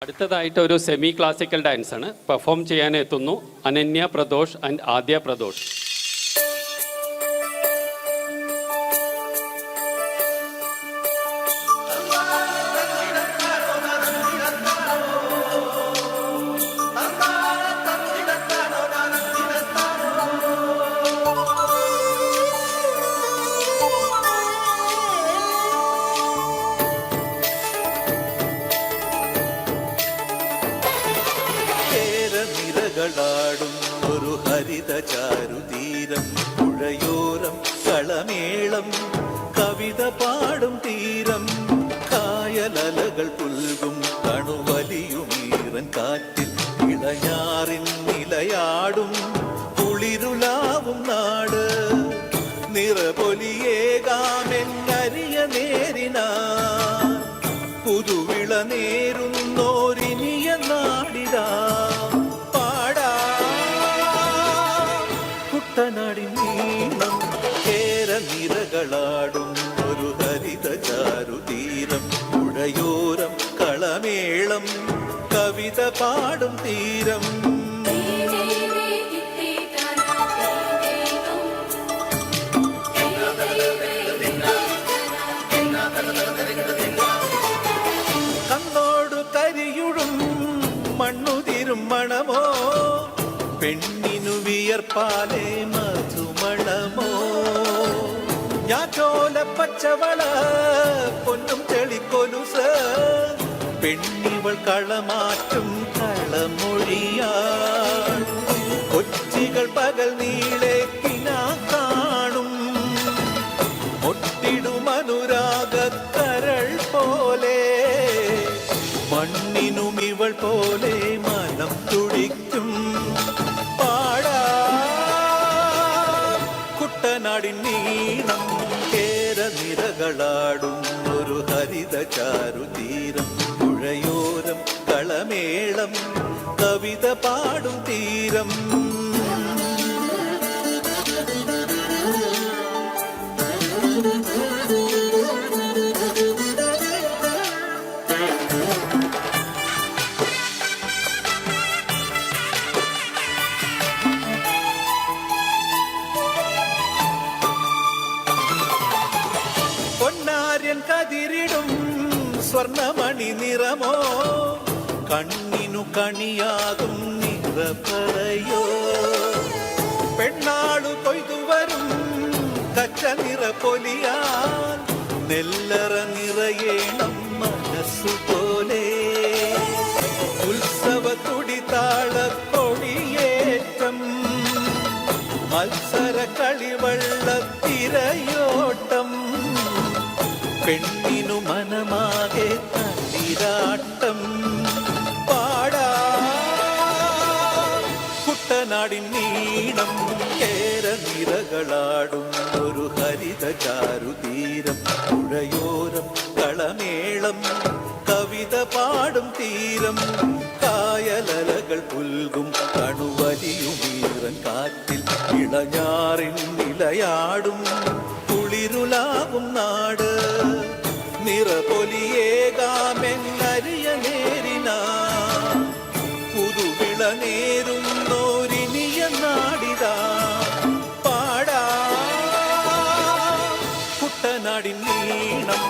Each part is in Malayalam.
അടുത്തതായിട്ട് ഒരു സെമി ക്ലാസിക്കൽ ഡാൻസ് ആണ്. പെർഫോം ചെയ്യാൻ എത്തുന്നു അനന്യ പ്രദോഷ് ആൻഡ് ആദ്യ പ്രദോഷ്. ാടും ഒരു ഹരിത ചാരുതീരം, പുഴയോരം കളമേളം കവിത പാടും തീരം, കായലലകൾ പുൽകും കണുവലിയുമീറൻ കാറ്റിൽ ഇളഞ്ഞാറിൻ നിലയാടും കുളിരുലാവും നാട്, നിറപൊലിയേകാമെന്നരിയ നേരിനാ പുതുവിള നേരുന്നോരിനിയ നാടിതാ. കുട്ടനാടിൻ നീളം കേരനിരകളാടും ഒരു ഹരിത ചാരുതീരം, പുഴയോരം കളമേളം കവിത പാടും തീരം. കണ്ണോടു കരിയുടും മണ്ണുതിരും മണമോ, പെണ്ണിനു വിയർപ്പാലേ മധുമണമോ, ഞാറ്റോല പച്ചവള പൊന്നും ചെളിക്കൊലുസ്, പെണ്ണിവൾ കളമാറ്റും കളമൊഴിയാ, കൊച്ചികൾ പകൽ നീളെ കിനാ കാണും, ഒട്ടിടുമനുരാഗക്കരൾ പോലെ, മണ്ണിനും ഇവൾ പോലെ മനം തുടിക്കും. കുട്ടനാടിൻ നീളം കേരനിരകളാടും ഒരു ഹരിത ചാരുതീരം, പുഴയോരം കളമേളം കവിത പാടും തീരം. കതിരിടും സ്വർണമണി നിറമോ, കണ്ണിനു കണിയാകും നിറപ്പറയോ, പെണ്ണാളു കൊയ്തുവരും കച്ച നിറപ്പൊലിയാൽ നെല്ലറ നിറയേണം മനസ്സുപോലെ, ഉത്സവ തുടിതാളക്കൊടിയേറ്റം മത്സര കളിവള്ളത്തിരയോട്ടം, പെണ്ണിനു മനമാകെ തളിരാട്ടം. പാടാ കുട്ടനാടിൻ നീളം കേരനിരകളാടും ഒരു ഹരിത ചാരുതീരം, പുഴയോരം കളമേളം കവിത പാടും തീരം, കായലലകൾ പുൽകും കണുവലിയുമീറൻ കാറ്റിൽ ഇളഞ്ഞാറിൻ നിലയാടും കുളിരുലാവും നാട്, നിറപൊലിയേകാമെന്നരിയ നേരിനാ പുതുവിള നേരുന്നോരിനിയ നാടിതാ. പാടാ കുട്ടനാടിൻ നീളം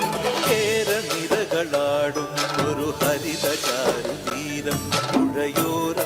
കേരനിരകളാടും ഒരു ഹരിത ചാരുതീരം, പുഴയോര